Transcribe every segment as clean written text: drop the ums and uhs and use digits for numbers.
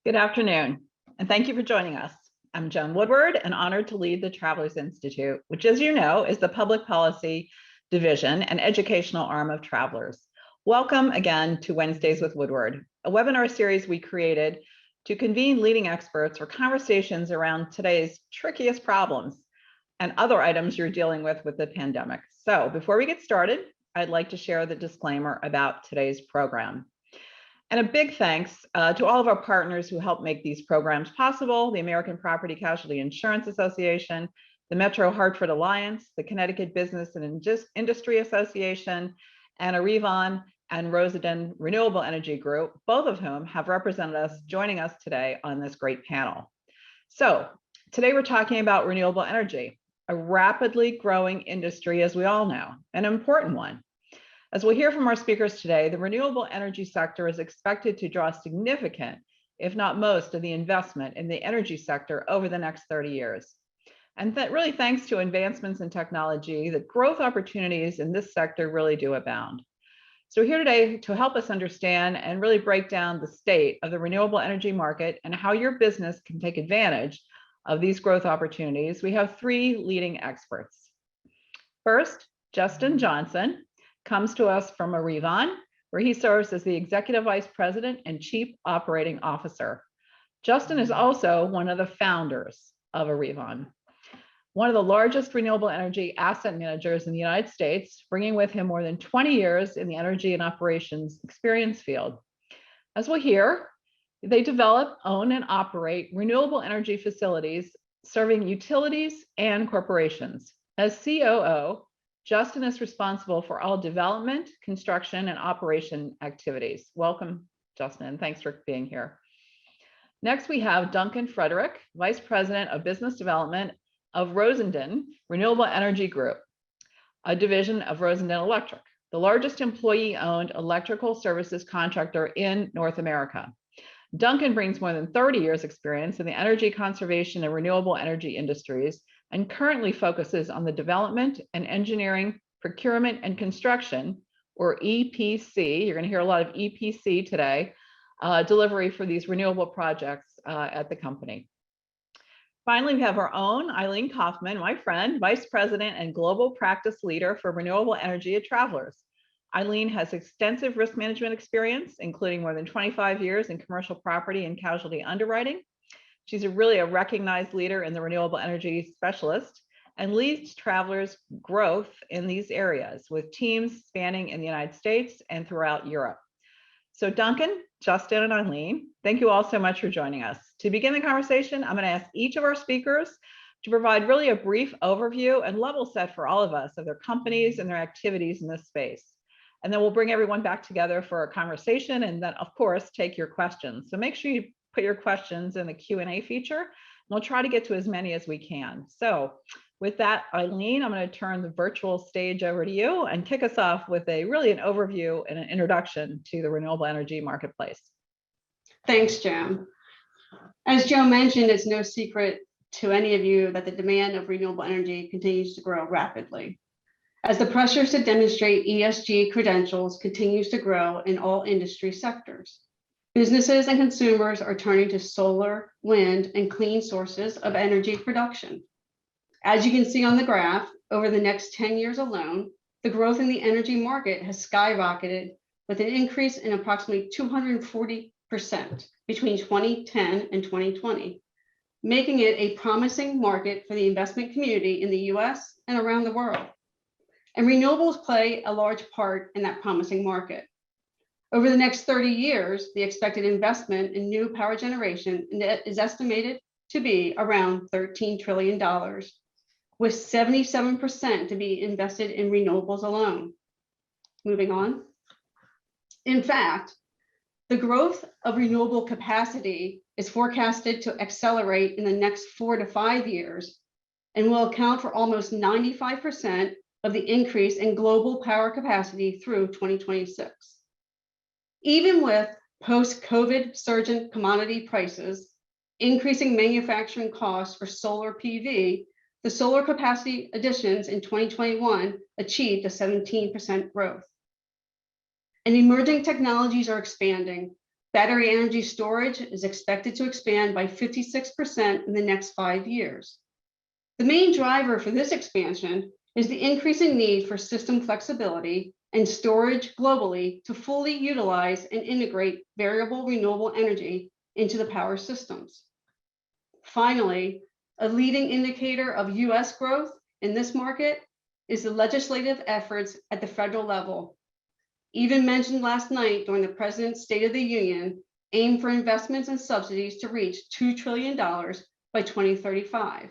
Good afternoon, and thank you for joining us. I'm Joan Woodward and honored to lead the Travelers Institute, which, as you know, is the public policy division and educational arm of Travelers. Welcome again to Wednesdays with Woodward, a webinar series we created to convene leading experts for conversations around today's trickiest problems and other items you're dealing with the pandemic. So before we get started, I'd like to share the disclaimer about today's program. And a big thanks to all of our partners who help make these programs possible: the American Property Casualty Insurance Association, the MetroHartford Alliance, the Connecticut Business and Industry Association, and Arevon and Rosendin Renewable Energy Group, both of whom have represented us, joining us today on this great panel. So today we're talking about renewable energy, a rapidly growing industry, as we all know, an important one. As we'll hear from our speakers today, the renewable energy sector is expected to draw significant, if not most, of the investment in the energy sector over the next 30 years. And that really thanks to advancements in technology, the growth opportunities in this sector really do abound. So we're here today to help us understand and really break down the state of the renewable energy market and how your business can take advantage of these growth opportunities. We have three leading experts. First, Justin Johnson comes to us from Arevon, where he serves as the Executive Vice President and Chief Operating Officer. Justin is also one of the founders of Arevon, one of the largest renewable energy asset managers in the United States, bringing with him more than 20 years in the energy and operations experience field. As we'll hear, they develop, own, and operate renewable energy facilities serving utilities and corporations. As COO, Justin is responsible for all development, construction, and operation activities. Welcome, Justin. Thanks for being here. Next, we have Duncan Frederick, Vice President of Business Development of Rosendin Renewable Energy Group, a division of Rosendin Electric, the largest employee-owned electrical services contractor in North America. Duncan brings more than 30 years experience in the energy conservation and renewable energy industries, and currently focuses on the development and engineering, procurement and construction, or EPC. You're going to hear a lot of EPC today, delivery for these renewable projects at the company. Finally, we have our own Eileen Kauffman, my friend, Vice President and Global Practice Leader for Renewable Energy at Travelers. Eileen has extensive risk management experience, including more than 25 years in commercial property and casualty underwriting. She's really a recognized leader in the renewable energy specialist and leads Travelers' growth in these areas with teams spanning in the United States and throughout Europe. So Duncan, Justin, and Eileen, thank you all so much for joining us. To begin the conversation, I'm going to ask each of our speakers to provide really a brief overview and level set for all of us of their companies and their activities in this space. And then we'll bring everyone back together for a conversation and then, of course, take your questions. So make sure you put your questions in the Q&A feature, and we'll try to get to as many as we can. So with that, Eileen, I'm going to turn the virtual stage over to you and kick us off with really an overview and an introduction to the renewable energy marketplace. Thanks, Joan. As Joan mentioned, it's no secret to any of you that the demand of renewable energy continues to grow rapidly, as the pressures to demonstrate ESG credentials continues to grow in all industry sectors. Businesses and consumers are turning to solar, wind, and clean sources of energy production. As you can see on the graph, over the next 10 years alone, the growth in the energy market has skyrocketed with an increase in approximately 240% between 2010 and 2020, making it a promising market for the investment community in the US and around the world. And renewables play a large part in that promising market. Over the next 30 years, the expected investment in new power generation is estimated to be around $13 trillion, with 77% to be invested in renewables alone. Moving on. In fact, the growth of renewable capacity is forecasted to accelerate in the next 4 to 5 years and will account for almost 95% of the increase in global power capacity through 2026. Even with post-COVID surge in commodity prices, increasing manufacturing costs for solar PV, the solar capacity additions in 2021 achieved a 17% growth. And emerging technologies are expanding, battery energy storage is expected to expand by 56% in the next 5 years. The main driver for this expansion is the increasing need for system flexibility and storage globally to fully utilize and integrate variable renewable energy into the power systems. Finally, a leading indicator of US growth in this market is the legislative efforts at the federal level. Even mentioned last night during the President's State of the Union, aim for investments and subsidies to reach $2 trillion by 2035.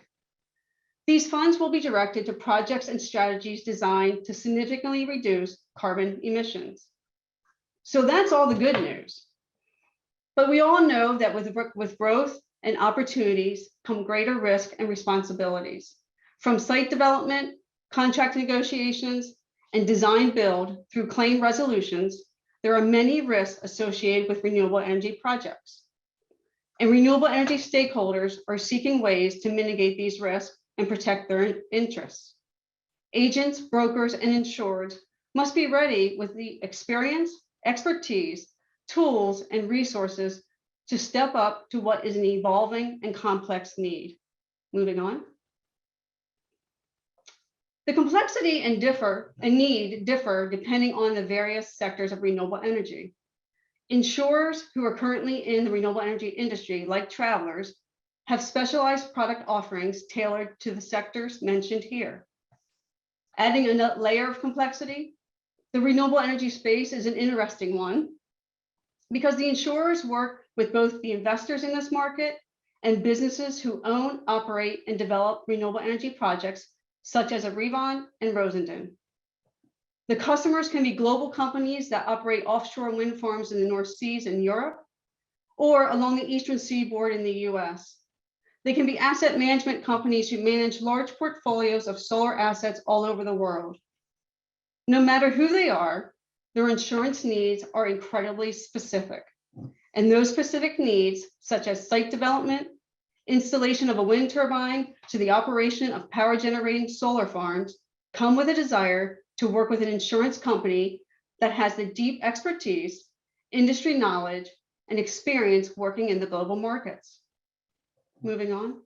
These funds will be directed to projects and strategies designed to significantly reduce carbon emissions. So that's all the good news. But we all know that with growth and opportunities come greater risk and responsibilities. From site development, contract negotiations, and design build through claim resolutions, there are many risks associated with renewable energy projects. And renewable energy stakeholders are seeking ways to mitigate these risks and protect their interests. Agents, brokers, and insureds must be ready with the experience, expertise, tools, and resources to step up to what is an evolving and complex need. Moving on. The complexity and need differ depending on the various sectors of renewable energy. Insurers who are currently in the renewable energy industry, like Travelers, have specialized product offerings tailored to the sectors mentioned here. Adding a layer of complexity, the renewable energy space is an interesting one because the insurers work with both the investors in this market and businesses who own, operate, and develop renewable energy projects such as Arevon and Rosendin. The customers can be global companies that operate offshore wind farms in the North Seas in Europe or along the eastern seaboard in the US. They can be asset management companies who manage large portfolios of solar assets all over the world. No matter who they are, their insurance needs are incredibly specific. And those specific needs, such as site development, installation of a wind turbine, to the operation of power generating solar farms, come with a desire to work with an insurance company that has the deep expertise, industry knowledge, and experience working in the global markets. Moving on.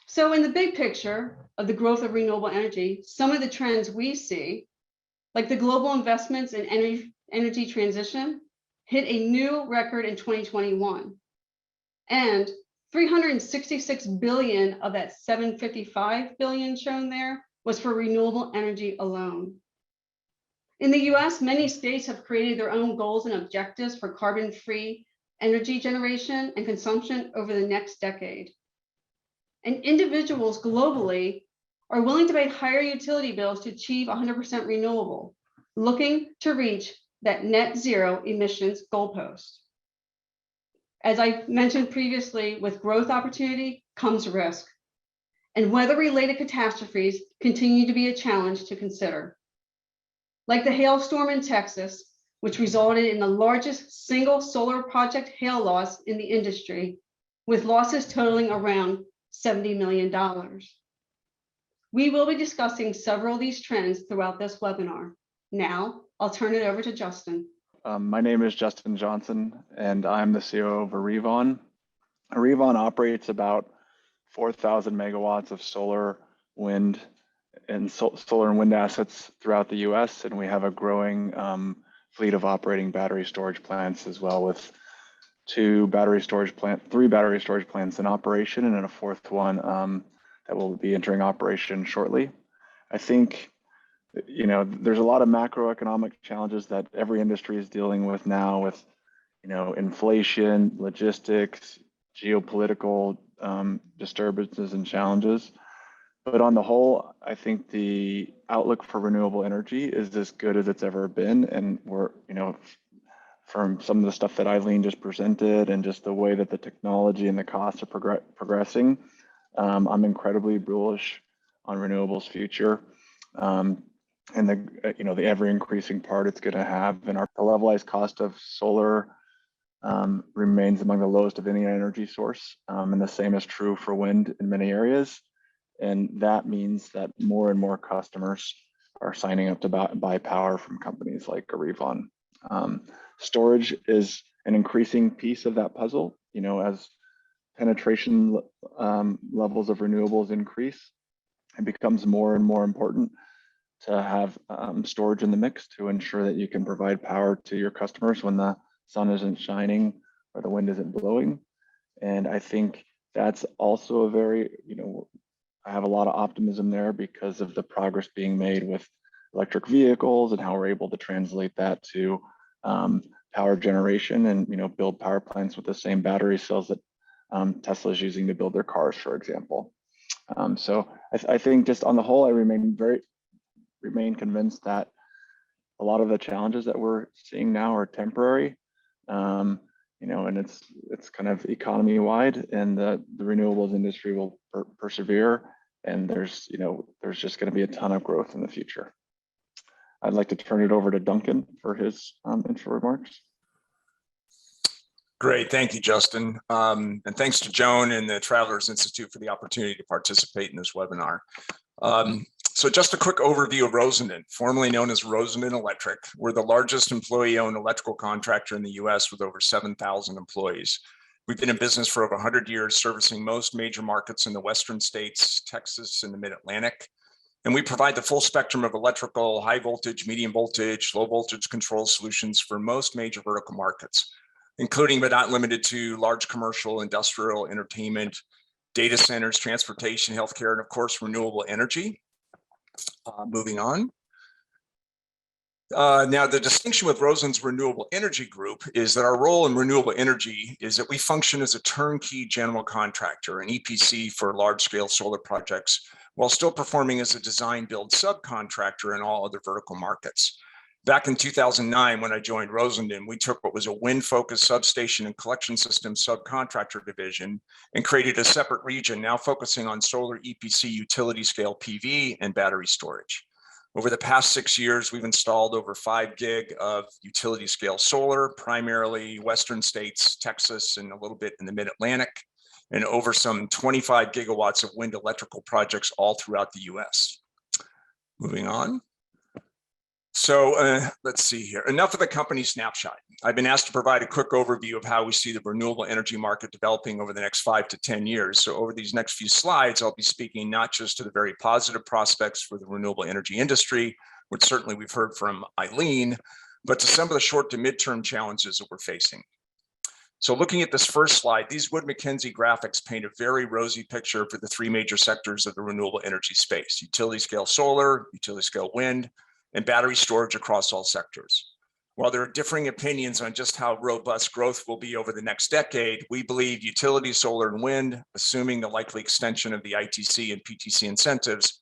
So in the big picture of the growth of renewable energy, some of the trends we see, like the global investments in energy transition, hit a new record in 2021. And 366 billion of that 755 billion shown there was for renewable energy alone. In the US, many states have created their own goals and objectives for carbon-free energy generation and consumption over the next decade. And individuals globally are willing to pay higher utility bills to achieve 100% renewable, looking to reach that net zero emissions goalpost. As I mentioned previously, with growth opportunity comes risk, and weather-related catastrophes continue to be a challenge to consider. Like the hailstorm in Texas, which resulted in the largest single solar project hail loss in the industry, with losses totaling around $70 million. We will be discussing several of these trends throughout this webinar. Now, I'll turn it over to Justin. My name is Justin Johnson, and I'm the CEO of Arevon. Arevon operates about 4,000 megawatts of solar, wind, and solar and wind assets throughout the US, and we have a growing fleet of operating battery storage plants as well, with three battery storage plants in operation, and then a fourth one that will be entering operation shortly. I think, you know, there's a lot of macroeconomic challenges that every industry is dealing with now, with, you know, inflation, logistics, geopolitical disturbances and challenges. But on the whole, I think the outlook for renewable energy is as good as it's ever been. And we're, you know, from some of the stuff that Eileen just presented and just the way that the technology and the costs are progressing, I'm incredibly bullish on renewables' future. And the, you know, the ever increasing part it's going to have, and the levelized cost of solar remains among the lowest of any energy source. And the same is true for wind in many areas. And that means that more and more customers are signing up to buy power from companies like Arevon. Storage is an increasing piece of that puzzle, as penetration levels of renewables increase. It becomes more and more important to have storage in the mix to ensure that you can provide power to your customers when the sun isn't shining or the wind isn't blowing. And I think that's also a very, I have a lot of optimism there because of the progress being made with electric vehicles and how we're able to translate that to power generation and build power plants with the same battery cells that Tesla's using to build their cars, for example. So I think just on the whole, I remain convinced that a lot of the challenges that we're seeing now are temporary, and it's kind of economy wide, and the renewables industry will persevere, and there's just going to be a ton of growth in the future. I'd like to turn it over to Duncan for his intro remarks. Great, thank you, Justin. And thanks to Joan and the Travelers Institute for the opportunity to participate in this webinar. So just a quick overview of Rosendin, formerly known as Rosendin Electric. We're the largest employee-owned electrical contractor in the US with over 7,000 employees. We've been in business for over 100 years, servicing most major markets in the Western states, Texas, and the Mid-Atlantic. And we provide the full spectrum of electrical, high voltage, medium voltage, low voltage control solutions for most major vertical markets, including but not limited to large commercial, industrial, entertainment, data centers, transportation, healthcare, and of course, renewable energy. Moving on. Now, the distinction with Rosendin's Renewable Energy Group is that our role in renewable energy is that we function as a turnkey general contractor, an EPC for large-scale solar projects, while still performing as a design-build subcontractor in all other vertical markets. Back in 2009, when I joined Rosendin, we took what was a wind-focused substation and collection system subcontractor division and created a separate region now focusing on solar EPC utility scale PV and battery storage. Over the past 6 years, we've installed over 5 gig of utility scale solar, primarily Western states, Texas, and a little bit in the Mid-Atlantic, and over some 25 gigawatts of wind electrical projects all throughout the US. Moving on. So let's see here. Enough of the company snapshot. I've been asked to provide a quick overview of how we see the renewable energy market developing over the next 5 to 10 years. So over these next few slides, I'll be speaking not just to the very positive prospects for the renewable energy industry, which certainly we've heard from Eileen, but to some of the short to midterm challenges that we're facing. So looking at this first slide, these Wood Mackenzie graphics paint a very rosy picture for the 3 major sectors of the renewable energy space: utility scale solar, utility scale wind, and battery storage across all sectors. While there are differing opinions on just how robust growth will be over the next decade, we believe utility solar and wind, assuming the likely extension of the ITC and PTC incentives,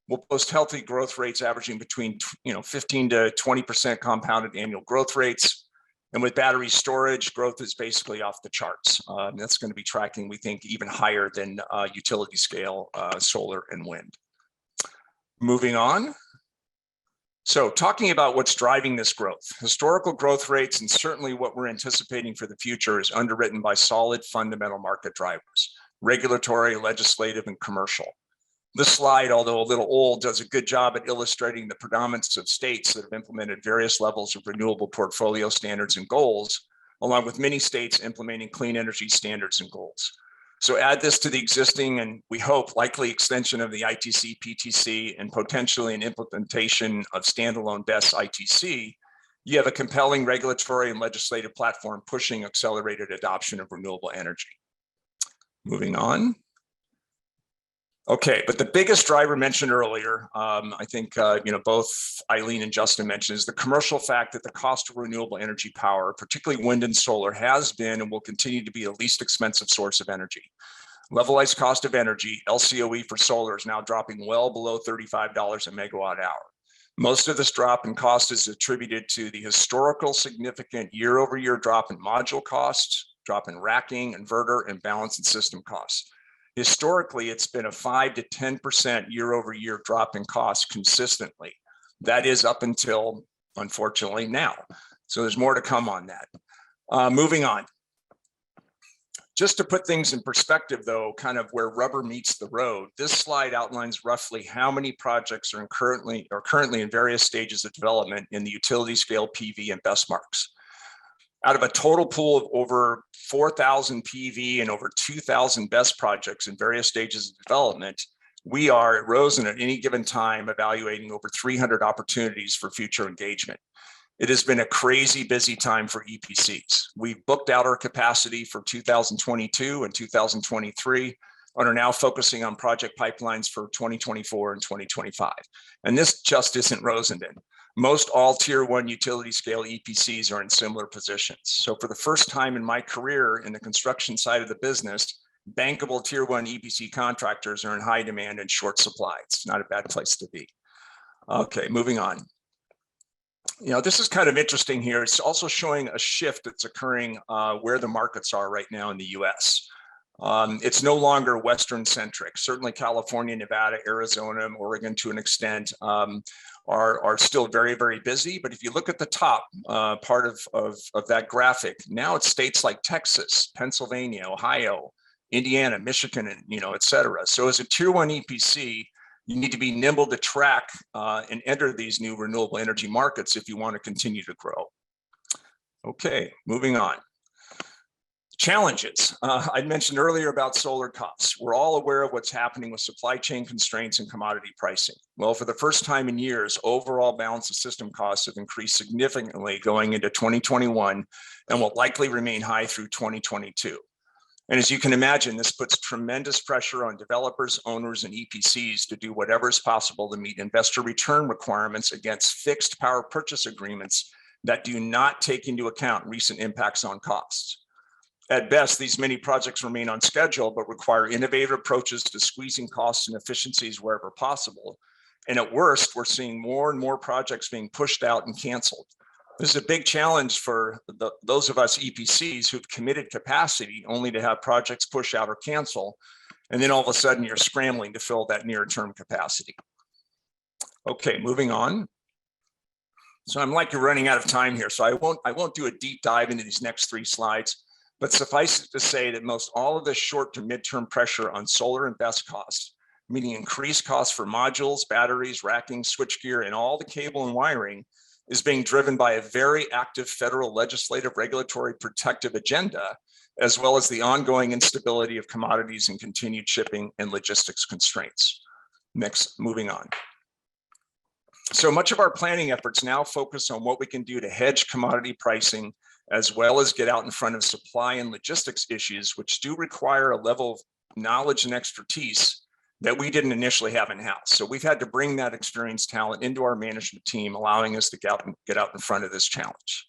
will post healthy growth rates averaging between 15 to 20% compounded annual growth rates. And with battery storage, growth is basically off the charts. That's going to be tracking, we think, even higher than utility scale solar and wind. Moving on. So talking about what's driving this growth, historical growth rates, and certainly what we're anticipating for the future is underwritten by solid fundamental market drivers, regulatory, legislative, and commercial. This slide, although a little old, does a good job at illustrating the predominance of states that have implemented various levels of renewable portfolio standards and goals, along with many states implementing clean energy standards and goals. So add this to the existing and we hope likely extension of the ITC, PTC, and potentially an implementation of standalone BESS ITC, you have a compelling regulatory and legislative platform pushing accelerated adoption of renewable energy. Moving on. Okay, but the biggest driver mentioned earlier, I think both Eileen and Justin mentioned, is the commercial fact that the cost of renewable energy power, particularly wind and solar, has been and will continue to be the least expensive source of energy. Levelized cost of energy, LCOE for solar, is now dropping well below $35 a megawatt hour. Most of this drop in cost is attributed to the historical significant year-over-year drop in module costs, drop in racking, inverter, and balance and system costs. Historically, it's been a 5 to 10% year-over-year drop in costs consistently. That is up until, unfortunately, now. So there's more to come on that. Moving on. Just to put things in perspective, though, kind of where rubber meets the road, this slide outlines roughly how many projects are currently in various stages of development in the utility scale PV and BESS marks. Out of a total pool of over 4,000 PV and over 2,000 BESS projects in various stages of development, we are at Rosendin at any given time evaluating over 300 opportunities for future engagement. It has been a crazy busy time for EPCs. We've booked out our capacity for 2022 and 2023 and are now focusing on project pipelines for 2024 and 2025. And this just isn't Rosendin. Most all tier one utility scale EPCs are in similar positions. So for the first time in my career in the construction side of the business, bankable tier one EPC contractors are in high demand and short supply. It's not a bad place to be. Okay, moving on. You know, this is kind of interesting here. It's also showing a shift that's occurring where the markets are right now in the US. It's no longer Western centric. Certainly California, Nevada, Arizona, Oregon to an extent are still very, very busy. But if you look at the top part of that graphic, now it's states like Texas, Pennsylvania, Ohio, Indiana, Michigan, and et cetera. So as a tier one EPC, you need to be nimble to track and enter these new renewable energy markets if you want to continue to grow. Okay, moving on. Challenges. I mentioned earlier about solar costs. We're all aware of what's happening with supply chain constraints and commodity pricing. Well, for the first time in years, overall balance of system costs have increased significantly going into 2021 and will likely remain high through 2022. And as you can imagine, this puts tremendous pressure on developers, owners, and EPCs to do whatever is possible to meet investor return requirements against fixed power purchase agreements that do not take into account recent impacts on costs. At best, these many projects remain on schedule, but require innovative approaches to squeezing costs and efficiencies wherever possible. And at worst, we're seeing more and more projects being pushed out and canceled. This is a big challenge for those of us EPCs who've committed capacity only to have projects push out or cancel. And then all of a sudden you're scrambling to fill that near-term capacity. Okay, moving on. So I'm like you're running out of time here. So I won't do a deep dive into these next three slides, but suffice it to say that most all of the short to midterm pressure on solar and BESS costs, meaning increased costs for modules, batteries, racking, switchgear, and all the cable and wiring, is being driven by a very active federal legislative regulatory protective agenda, as well as the ongoing instability of commodities and continued shipping and logistics constraints. Next, moving on. So much of our planning efforts now focus on what we can do to hedge commodity pricing, as well as get out in front of supply and logistics issues, which do require a level of knowledge and expertise that we didn't initially have in-house. So we've had to bring that experienced talent into our management team, allowing us to get out in front of this challenge.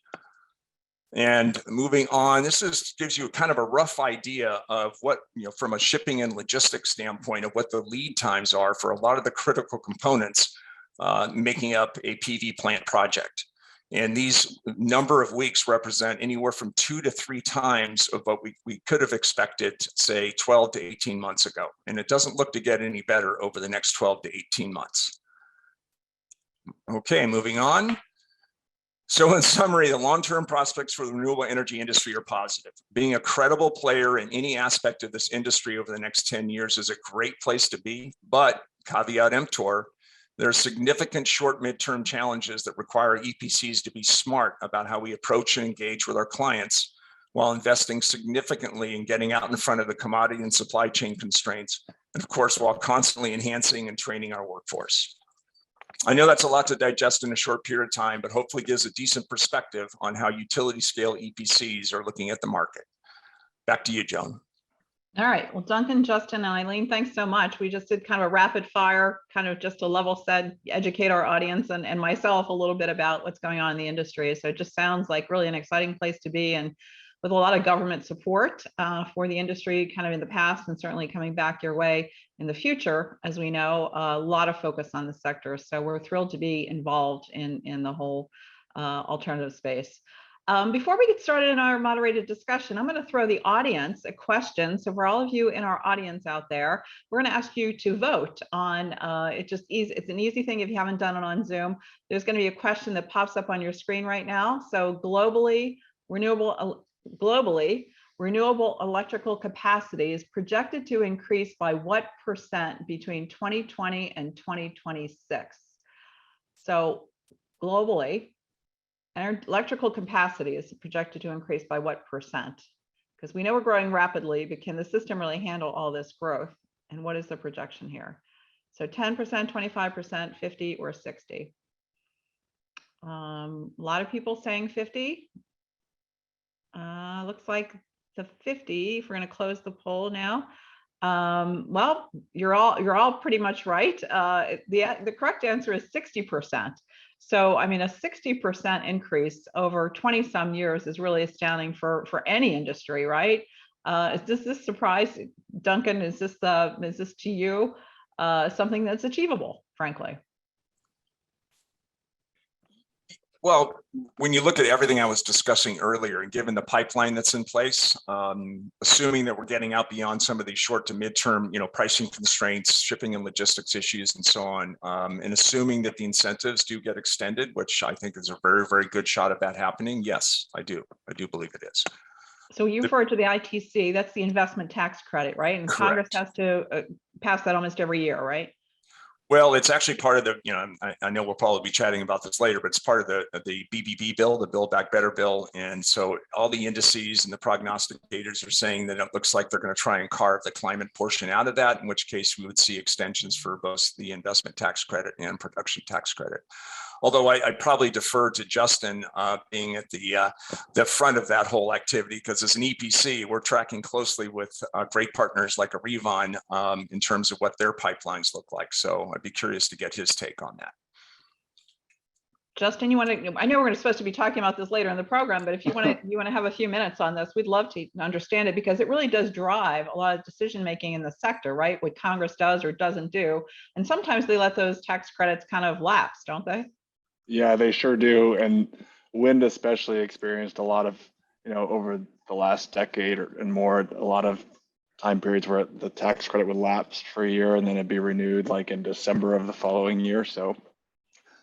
And moving on, this gives you kind of a rough idea of what, from a shipping and logistics standpoint, of what the lead times are for a lot of the critical components making up a PV plant project. And these number of weeks represent anywhere from 2 to 3 times of what we could have expected, say 12 to 18 months ago. And it doesn't look to get any better over the next 12 to 18 months. Okay, moving on. So in summary, the long-term prospects for the renewable energy industry are positive. Being a credible player in any aspect of this industry over the next 10 years is a great place to be, but caveat emptor, there are significant short midterm challenges that require EPCs to be smart about how we approach and engage with our clients while investing significantly in getting out in front of the commodity and supply chain constraints, and of course, while constantly enhancing and training our workforce. I know that's a lot to digest in a short period of time, but hopefully gives a decent perspective on how utility scale EPCs are looking at the market. Back to you, Joan. All right. Well, Duncan, Justin, and Eileen, thanks so much. We just did kind of a rapid fire, kind of just a level set, educate our audience and myself a little bit about what's going on in the industry. So it just sounds like really an exciting place to be, and with a lot of government support for the industry kind of in the past, and certainly coming back your way in the future. As we know, a lot of focus on the sector. So we're thrilled to be involved in the whole alternative space. Before we get started in our moderated discussion, I'm going to throw the audience a question. So for all of you in our audience out there, we're going to ask you to vote on, it's an easy thing if you haven't done it on Zoom. There's going to be a question that pops up on your screen right now. So globally, renewable electrical capacity is projected to increase by what percent between 2020 and 2026? So globally, electrical capacity is projected to increase by what percent? Because we know we're growing rapidly, but can the system really handle all this growth? And what is the projection here? So 10%, 25%, 50, or 60? A lot of people saying 50. Looks like the 50, if we're going to close the poll now. Well, you're all pretty much right. The correct answer is 60%. So, I mean, a 60% increase over 20 some years is really astounding for any industry, right? Is this surprise, Duncan? Is this to you something that's achievable, frankly? Well, when you look at everything I was discussing earlier, and given the pipeline that's in place, assuming that we're getting out beyond some of these short to midterm, pricing constraints, shipping and logistics issues, and so on, and assuming that the incentives do get extended, which I think is a very, very good shot of that happening. Yes, I do believe it is. So you refer to the ITC, that's the investment tax credit, right? And Congress has to pass that almost every year, right? Well, it's actually part of the, I know we'll probably be chatting about this later, but it's part of the BBB bill, the Build Back Better bill. And so all the indices and the prognosticators are saying that it looks like they're going to try and carve the climate portion out of that, in which case we would see extensions for both the investment tax credit and production tax credit. Although I'd probably defer to Justin being at the front of that whole activity, because as an EPC, we're tracking closely with great partners like Arevon in terms of what their pipelines look like. So I'd be curious to get his take on that. Justin, I know we're supposed to be talking about this later in the program, but if you want to have a few minutes on this, we'd love to understand it, because it really does drive a lot of decision making in the sector, right? What Congress does or doesn't do. And sometimes they let those tax credits kind of lapse, don't they? Yeah, they sure do. And wind especially experienced a lot of, over the last decade and more, a lot of time periods where the tax credit would lapse for a year and then it'd be renewed like in December of the following year. So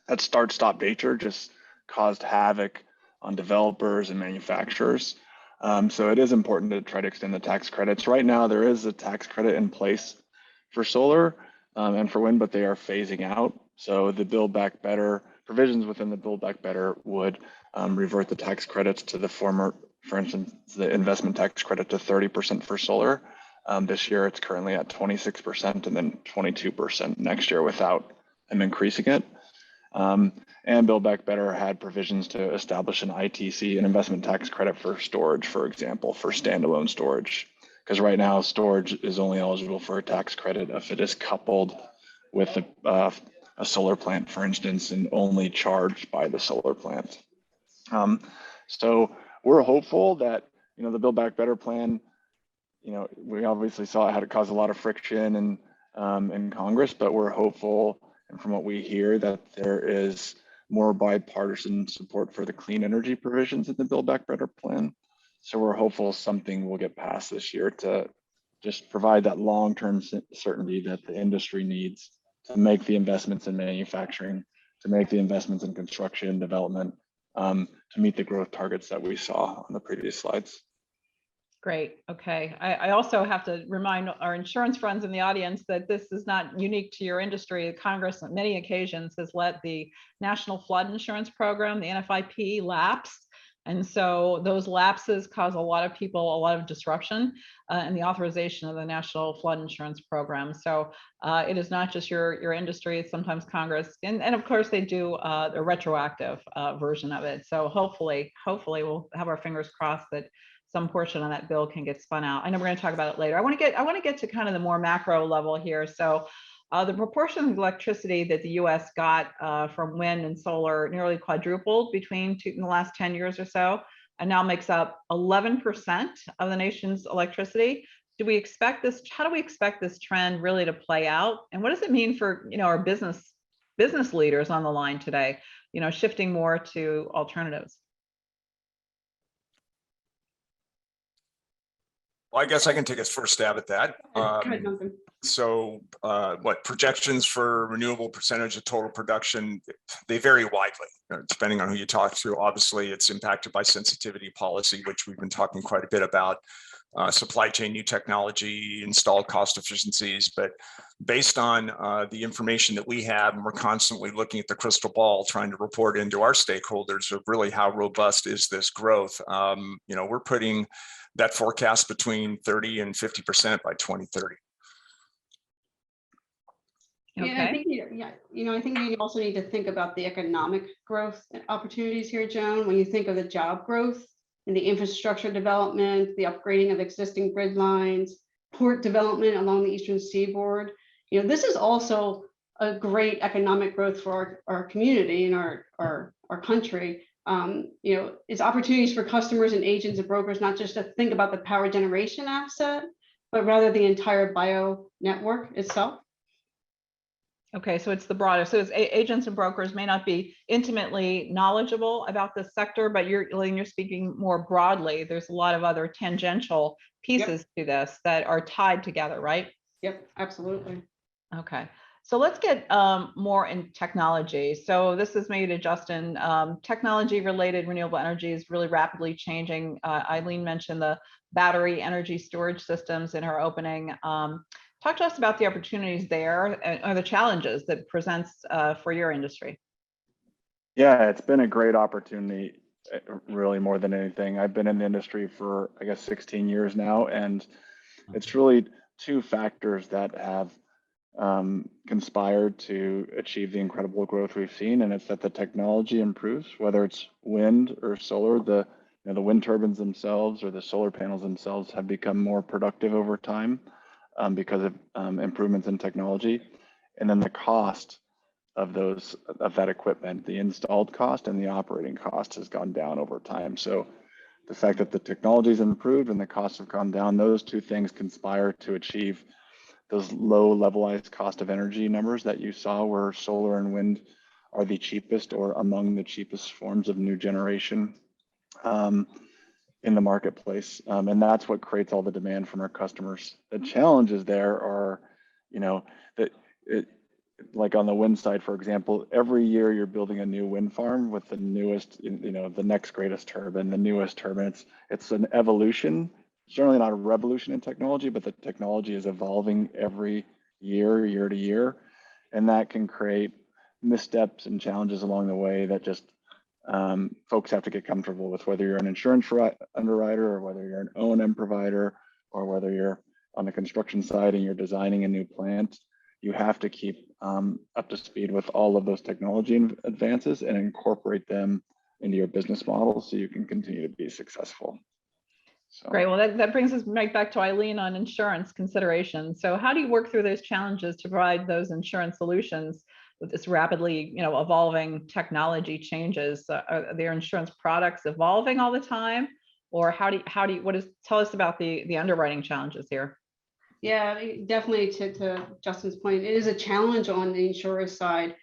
that start-stop nature just caused havoc on developers and manufacturers. So it is important to try to extend the tax credits. Right now, there is a tax credit in place for solar and for wind, but they are phasing out. So the Build Back Better provisions within the Build Back Better would revert the tax credits to the former, for instance, the investment tax credit to 30% for solar. This year, it's currently at 26% and then 22% next year without them increasing it. And Build Back Better had provisions to establish an ITC, an investment tax credit for storage, for example, for standalone storage. Because right now, storage is only eligible for a tax credit if it is coupled with a solar plant, for instance, and only charged by the solar plant. So we're hopeful that, the Build Back Better plan, we obviously saw it had to cause a lot of friction in Congress, but we're hopeful, and from what we hear, that there is more bipartisan support for the clean energy provisions in the Build Back Better plan. So we're hopeful something will get passed this year to just provide that long-term certainty that the industry needs to make the investments in manufacturing, to make the investments in construction and development, to meet the growth targets that we saw on the previous slides. Great. Okay. I also have to remind our insurance friends in the audience that this is not unique to your industry. Congress on many occasions has let the National Flood Insurance Program, the NFIP, lapse. And so those lapses cause a lot of people a lot of disruption in the authorization of the National Flood Insurance Program. So it is not just your industry, it's sometimes Congress. And of course they do a retroactive version of it. So hopefully we'll have our fingers crossed that some portion of that bill can get spun out. I know we're going to talk about it later. I want to get to kind of the more macro level here. So the proportion of electricity that the U.S. got from wind and solar nearly quadrupled in the last 10 years or so, and now makes up 11% of the nation's electricity. Do we expect this? How do we expect this trend really to play out? And what does it mean for our business leaders on the line today? Shifting more to alternatives. Well, I guess I can take a first stab at that. Go ahead, Duncan. So what projections for renewable percentage of total production, they vary widely, depending on who you talk to. Obviously, it's impacted by sensitivity policy, which we've been talking quite a bit about, supply chain, new technology, installed cost efficiencies. But based on the information that we have, and we're constantly looking at the crystal ball, trying to report into our stakeholders of really how robust is this growth. We're putting that forecast between 30 and 50% by 2030. Yeah, I think I think you also need to think about the economic growth opportunities here, Joan. When you think of the job growth and the infrastructure development, the upgrading of existing grid lines, port development along the eastern seaboard, this is also a great economic growth for our community and our country. It's opportunities for customers and agents and brokers not just to think about the power generation asset, but rather the entire bio network itself. Okay, so it's the broader. So agents and brokers may not be intimately knowledgeable about this sector, but you're speaking more broadly. There's a lot of other tangential pieces to this that are tied together, right? Yep, absolutely. Okay, so let's get more in technology. So this is maybe to Justin. Technology-related renewable energy is really rapidly changing. Eileen mentioned the battery energy storage systems in her opening. Talk to us about the opportunities there or the challenges that presents for your industry. Yeah, it's been a great opportunity, really more than anything. I've been in the industry for, I guess, 16 years now, and it's really two factors that have conspired to achieve the incredible growth we've seen, and it's that the technology improves, whether it's wind or solar. The wind turbines themselves or the solar panels themselves have become more productive over time. Because of improvements in technology, and then the cost of that equipment, the installed cost and the operating cost has gone down over time. So the fact that the technology's improved and the costs have gone down, those two things conspire to achieve those low levelized cost of energy numbers that you saw, where solar and wind are the cheapest or among the cheapest forms of new generation in the marketplace. And that's what creates all the demand from our customers. The challenges there are, like on the wind side, for example, every year you're building a new wind farm with the newest, the next greatest turbine, the newest turbine. It's an evolution, certainly not a revolution in technology, but the technology is evolving every year to year. And that can create missteps and challenges along the way that just folks have to get comfortable with, whether you're an insurance underwriter or whether you're an O&M provider or whether you're on the construction side and you're designing a new plant. You have to keep up to speed with all of those technology advances and incorporate them into your business model so you can continue to be successful. So. Great. Well, that brings us right back to Eileen on insurance considerations. So how do you work through those challenges to provide those insurance solutions with this rapidly, evolving technology changes? Are their insurance products evolving all the time, or tell us about the underwriting challenges here? Yeah, definitely. To Justin's point, it is a challenge on the insurer side.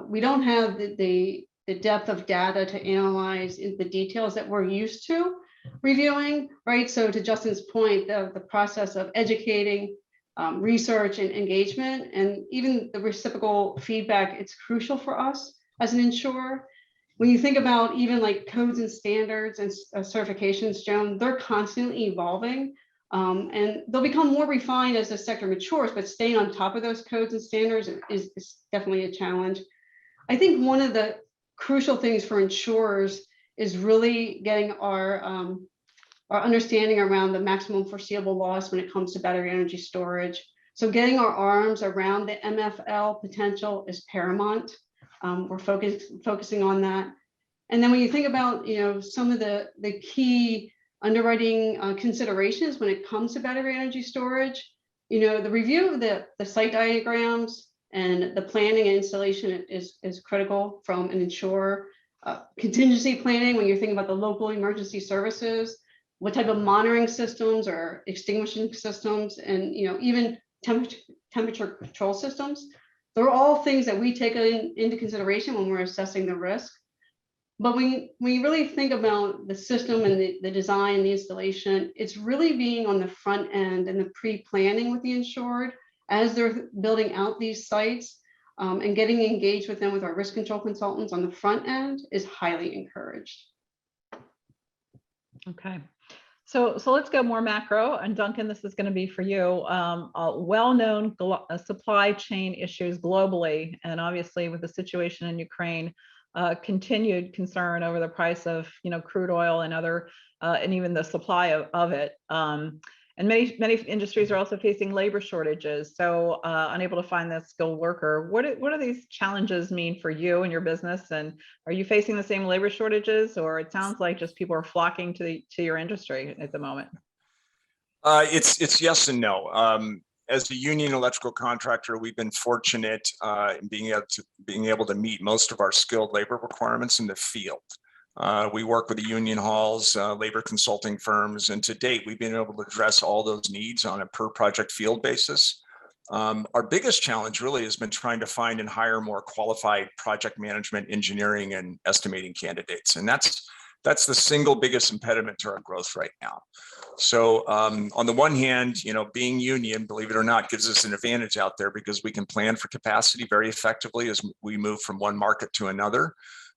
We don't have the depth of data to analyze the details that we're used to reviewing, right? So to Justin's point, the process of educating, research and engagement, and even the reciprocal feedback, it's crucial for us as an insurer. When you think about even like codes and standards and certifications, Joan, they're constantly evolving, and they'll become more refined as the sector matures, but staying on top of those codes and standards is definitely a challenge. I think one of the crucial things for insurers is really getting our understanding around the maximum foreseeable loss when it comes to battery energy storage. So getting our arms around the MFL potential is paramount. We're focusing on that. And then when you think about, some of the key underwriting considerations when it comes to battery energy storage, the review of the site diagrams and the planning and installation is critical from an insurer. Contingency planning, when you're thinking about the local emergency services, what type of monitoring systems or extinguishing systems, and even temperature control systems. They're all things that we take into consideration when we're assessing the risk. But when you really think about the system and the design, the installation, it's really being on the front end and the pre-planning with the insured as they're building out these sites, and getting engaged with them with our risk control consultants on the front end is highly encouraged. Okay. So let's go more macro, and Duncan, this is going to be for you. Well-known supply chain issues globally, and obviously with the situation in Ukraine, continued concern over the price of crude oil and other and even the supply of it. And many industries are also facing labor shortages, so unable to find that skilled worker. What do these challenges mean for you and your business? And are you facing the same labor shortages, or it sounds like just people are flocking to your industry at the moment? It's yes and no. As a union electrical contractor, we've been fortunate in being able to meet most of our skilled labor requirements in the field. We work with the union halls, labor consulting firms, and to date, we've been able to address all those needs on a per project field basis. Our biggest challenge really has been trying to find and hire more qualified project management, engineering, and estimating candidates. And that's the single biggest impediment to our growth right now. So on the one hand, being union, believe it or not, gives us an advantage out there because we can plan for capacity very effectively as we move from one market to another.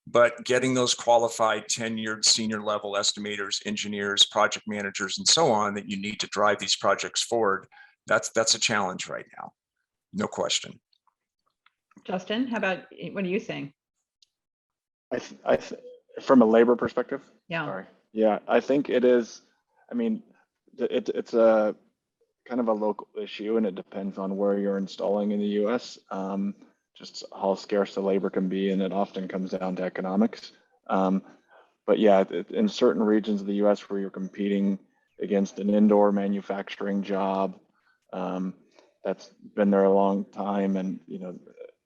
But getting those qualified, tenured, senior level estimators, engineers, project managers, and so on that you need to drive these projects forward, that's a challenge right now, no question. Justin, what are you saying? From a labor perspective? Yeah. Sorry. Yeah, I think it is. I mean, it's a kind of a local issue, and it depends on where you're installing in the U.S. Just how scarce the labor can be, and it often comes down to economics. But yeah, in certain regions of the U.S. where you're competing against an indoor manufacturing job that's been there a long time, and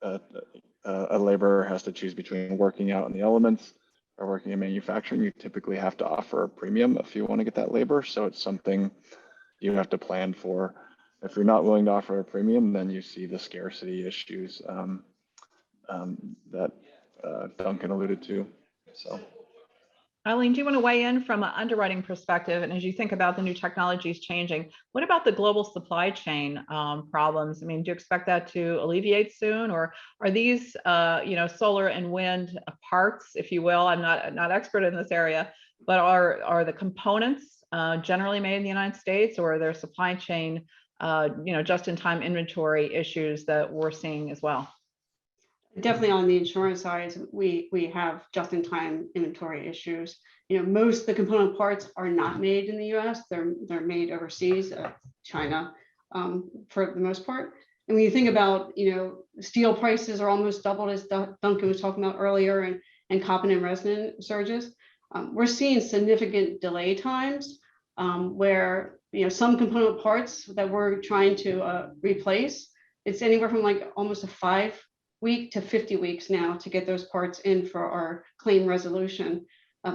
a laborer has to choose between working out in the elements or working in manufacturing, you typically have to offer a premium if you want to get that labor. So it's something you have to plan for. If you're not willing to offer a premium, then you see the scarcity issues that Duncan alluded to. So, Eileen, do you want to weigh in from an underwriting perspective? And as you think about the new technologies changing, what about the global supply chain problems? I mean, do you expect that to alleviate soon, or are these, solar and wind parts, if you will? I'm not expert in this area, but are the components generally made in the United States, or are there supply chain, just-in-time inventory issues that we're seeing as well? Definitely on the insurance side, we have just-in-time inventory issues. Most of the component parts are not made in the U.S. They're made overseas, China, for the most part. And when you think about, steel prices are almost doubled, as Duncan was talking about earlier, and cotton and resin surges. We're seeing significant delay times where, some component parts that we're trying to replace, it's anywhere from like almost a 5-week to 50 weeks now to get those parts in for our claim resolution.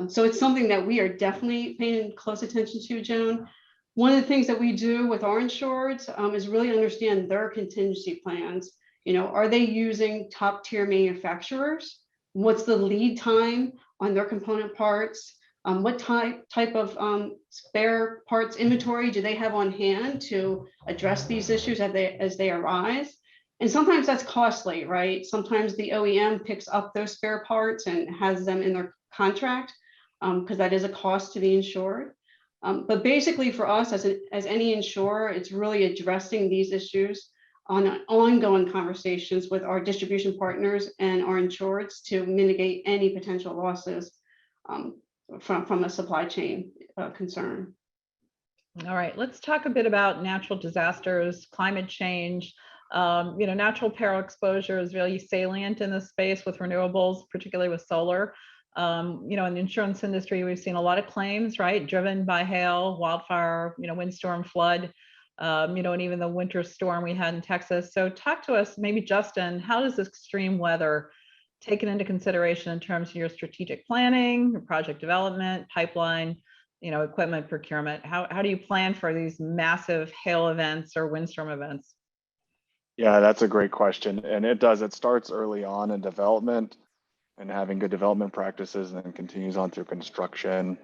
So it's something that we are definitely paying close attention to, Joan. One of the things that we do with our insureds is really understand their contingency plans. Are they using top tier manufacturers? What's the lead time on their component parts? What type of spare parts inventory do they have on hand to address these issues as they arise? And sometimes that's costly, right? Sometimes the OEM picks up those spare parts and has them in their contract because that is a cost to the insured. But basically for us as any insurer, it's really addressing these issues on ongoing conversations with our distribution partners and our insureds to mitigate any potential losses from a supply chain concern. All right, let's talk a bit about natural disasters, climate change. Natural peril exposure is really salient in this space with renewables, particularly with solar. In the insurance industry, we've seen a lot of claims, right, driven by hail, wildfire, windstorm, flood, and even the winter storm we had in Texas. So talk to us, maybe Justin, how does this extreme weather taken into consideration in terms of your strategic planning, your project development, pipeline, equipment procurement? How do you plan for these massive hail events or windstorm events? Yeah, that's a great question. And it starts early on in development and having good development practices, and then continues on through construction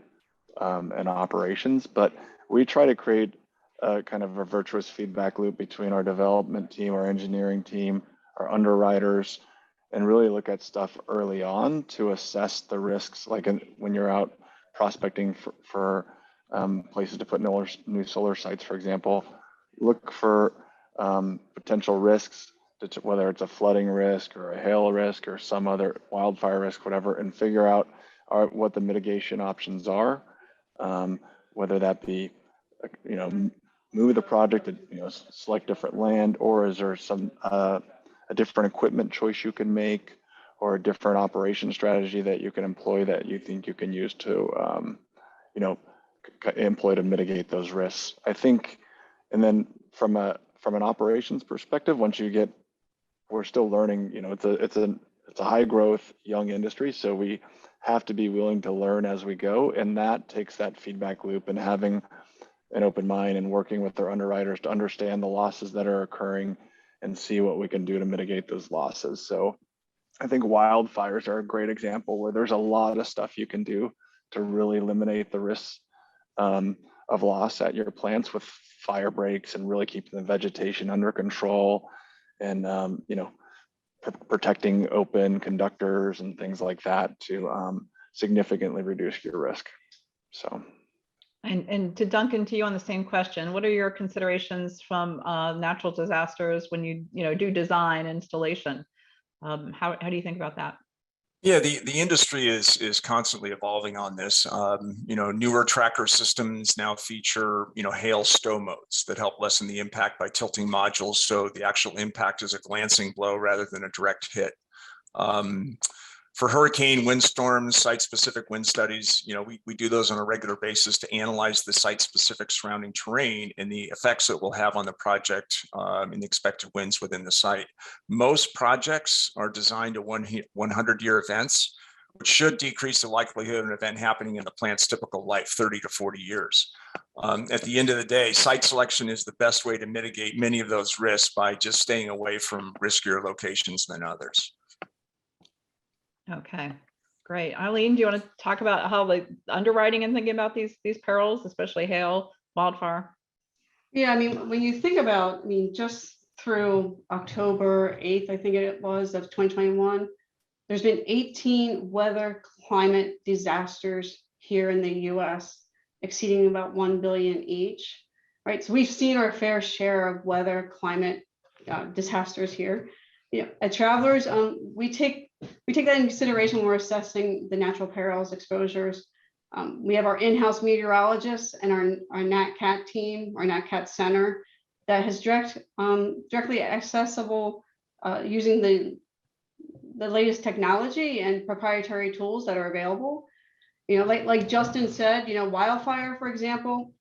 and operations. But we try to create kind of a virtuous feedback loop between our development team, our engineering team, our underwriters, and really look at stuff early on to assess the risks. Like when you're out prospecting for places to put new solar sites, for example, look for potential risks, whether it's a flooding risk or a hail risk or some other wildfire risk, whatever, and figure out what the mitigation options are, whether that be, move the project, select different land, or is there some a different equipment choice you can make, or a different operation strategy that you can employ that you think you can use to, employ to mitigate those risks. I think, and then from an operations perspective, we're still learning. It's a high growth young industry, so we have to be willing to learn as we go, and that takes that feedback loop and having an open mind and working with their underwriters to understand the losses that are occurring and see what we can do to mitigate those losses. So I think wildfires are a great example where there's a lot of stuff you can do to really eliminate the risks of loss at your plants with fire breaks and really keeping the vegetation under control and protecting open conductors and things like that to significantly reduce your risk. So. And to Duncan, to you on the same question, what are your considerations from natural disasters when you do design installation? How do you think about that? Yeah, the industry is constantly evolving on this. Newer tracker systems now feature hail stow modes that help lessen the impact by tilting modules, so the actual impact is a glancing blow rather than a direct hit. For hurricane, windstorms, site-specific wind studies, we do those on a regular basis to analyze the site-specific surrounding terrain and the effects it will have on the project and the expected winds within the site. Most projects are designed to 100-year events, which should decrease the likelihood of an event happening in the plant's typical life, 30 to 40 years. At the end of the day, site selection is the best way to mitigate many of those risks by just staying away from riskier locations than others. Okay, great. Eileen, do you want to talk about how the underwriting and thinking about these perils, especially hail, wildfire? Yeah, when you think about, just through October 8th, I think it was, of 2021, there's been 18 weather climate disasters here in the US, exceeding about 1 billion each, right? So we've seen our fair share of weather climate disasters here. At Travelers, we take that into consideration when we're assessing the natural perils exposures. We have our in-house meteorologists and our NatCat team, our NatCat center, that has directly accessible using the latest technology and proprietary tools that are available. Like Justin said, wildfire, for example,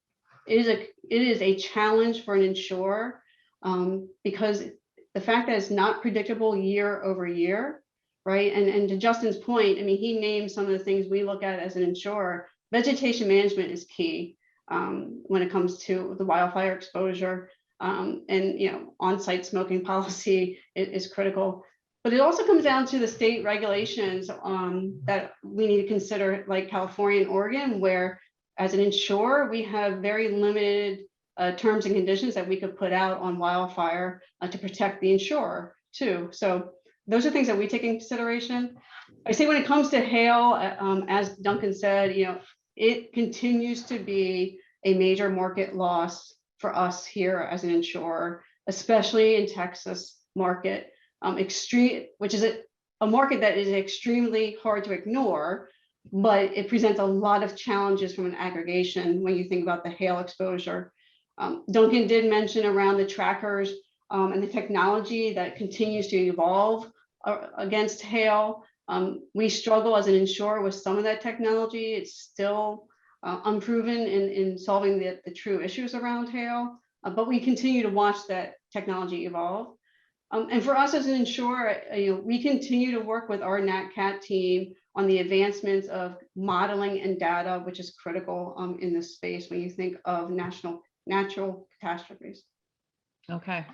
it is a challenge for an insurer because the fact that it's not predictable year over year, right? And to Justin's point, he named some of the things we look at as an insurer. Vegetation management is key when it comes to the wildfire exposure, and on-site smoking policy is critical. But it also comes down to the state regulations that we need to consider, like California and Oregon, where as an insurer, we have very limited terms and conditions that we could put out on wildfire to protect the insurer too. So those are things that we take in consideration. I say when it comes to hail, as Duncan said, it continues to be a major market loss for us here as an insurer, especially in Texas market, which is a market that is extremely hard to ignore, but it presents a lot of challenges from an aggregation when you think about the hail exposure. Duncan did mention around the trackers and the technology that continues to evolve against hail. We struggle as an insurer with some of that technology. It's still unproven in solving the true issues around hail, but we continue to watch that technology evolve. And for us as an insurer, we continue to work with our NatCat team on the advancements of modeling and data, which is critical in this space when you think of natural catastrophes. Okay.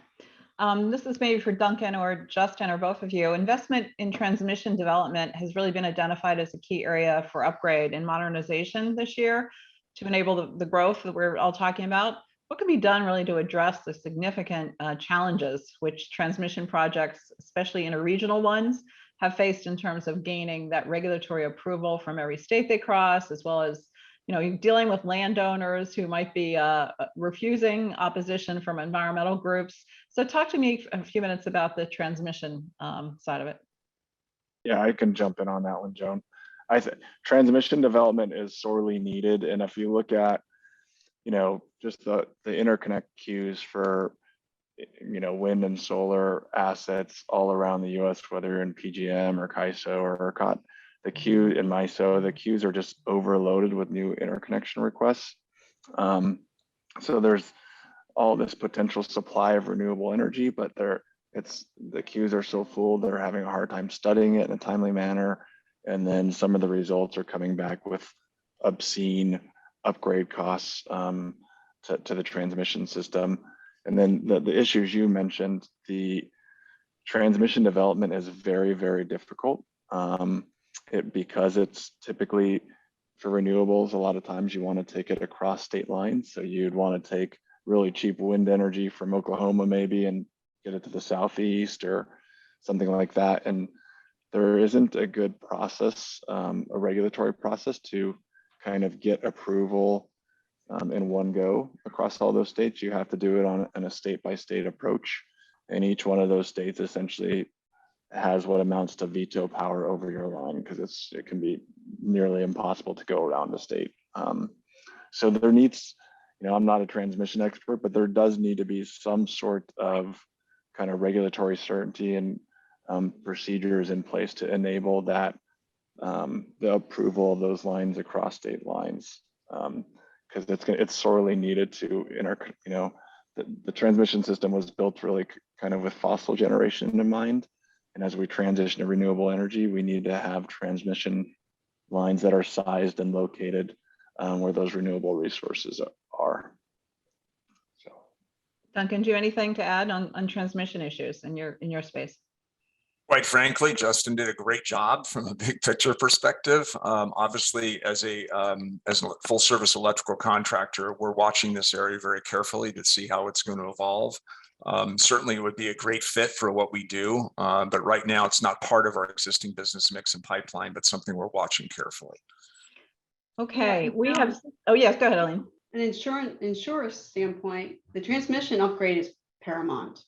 This is maybe for Duncan or Justin or both of you. Investment in transmission development has really been identified as a key area for upgrade and modernization this year to enable the growth that we're all talking about. what can be done really to address the significant challenges which transmission projects, especially interregional ones, have faced in terms of gaining that regulatory approval from every state they cross, as well as dealing with landowners who might be refusing opposition from environmental groups. So talk to me a few minutes about the transmission side of it. Yeah, I can jump in on that one, Joan. I think transmission development is sorely needed. And if you look at, just the interconnect queues for, wind and solar assets all around the US, whether you're in PJM or CAISO or ERCOT, the queue in MISO, the queues are just overloaded with new interconnection requests. So there's all this potential supply of renewable energy, but the queues are so full, they're having a hard time studying it in a timely manner. And then some of the results are coming back with obscene upgrade costs to the transmission system. And then the issues you mentioned, the transmission development is very, very difficult. Because it's typically for renewables, a lot of times you want to take it across state lines. So you'd want to take really cheap wind energy from Oklahoma maybe and get it to the southeast or something like that. And there isn't a good process, a regulatory process to kind of get approval in one go across all those states. You have to do it on a state-by-state approach. And each one of those states essentially has what amounts to veto power over your line, because it can be nearly impossible to go around the state. So there needs, I'm not a transmission expert, but there does need to be some sort of kind of regulatory certainty and procedures in place to enable that, the approval of those lines across state lines, because it's sorely needed to the transmission system was built really kind of with fossil generation in mind. And as we transition to renewable energy, we need to have transmission lines that are sized and located where those renewable resources are. So, Duncan, do you have anything to add on transmission issues in your space? Quite frankly, Justin did a great job from a big picture perspective. Obviously, as a full service electrical contractor, we're watching this area very carefully to see how it's going to evolve. Certainly, it would be a great fit for what we do, but right now it's not part of our existing business mix and pipeline, but something we're watching carefully. Okay, we have. Oh yes, go ahead, Eileen. An insurer standpoint, the transmission upgrade is paramount,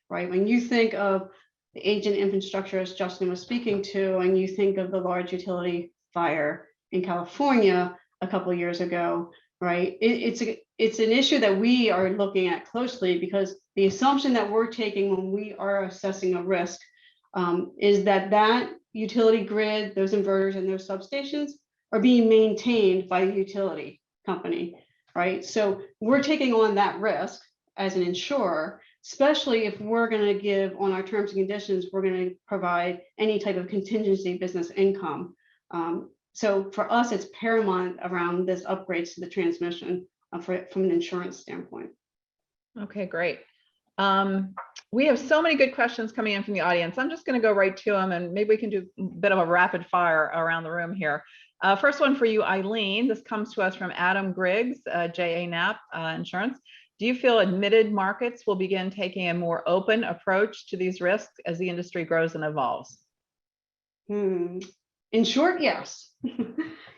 right? When you think of the aging infrastructure, as Justin was speaking to, and you think of the large utility fire in California a couple of years ago, right? It's an issue that we are looking at closely, because the assumption that we're taking when we are assessing a risk is that utility grid, those inverters and those substations are being maintained by the utility company, right? So we're taking on that risk as an insurer, especially if we're going to give on our terms and conditions, we're going to provide any type of contingency business income. So for us, it's paramount around this upgrades to the transmission from an insurance standpoint. Okay, great. We have so many good questions coming in from the audience. I'm just going to go right to them, and maybe we can do a bit of a rapid fire around the room here. First one for you, Eileen. This comes to us from Adam Griggs, JA Knapp Insurance. Do you feel admitted markets will begin taking a more open approach to these risks as the industry grows and evolves? In short, yes.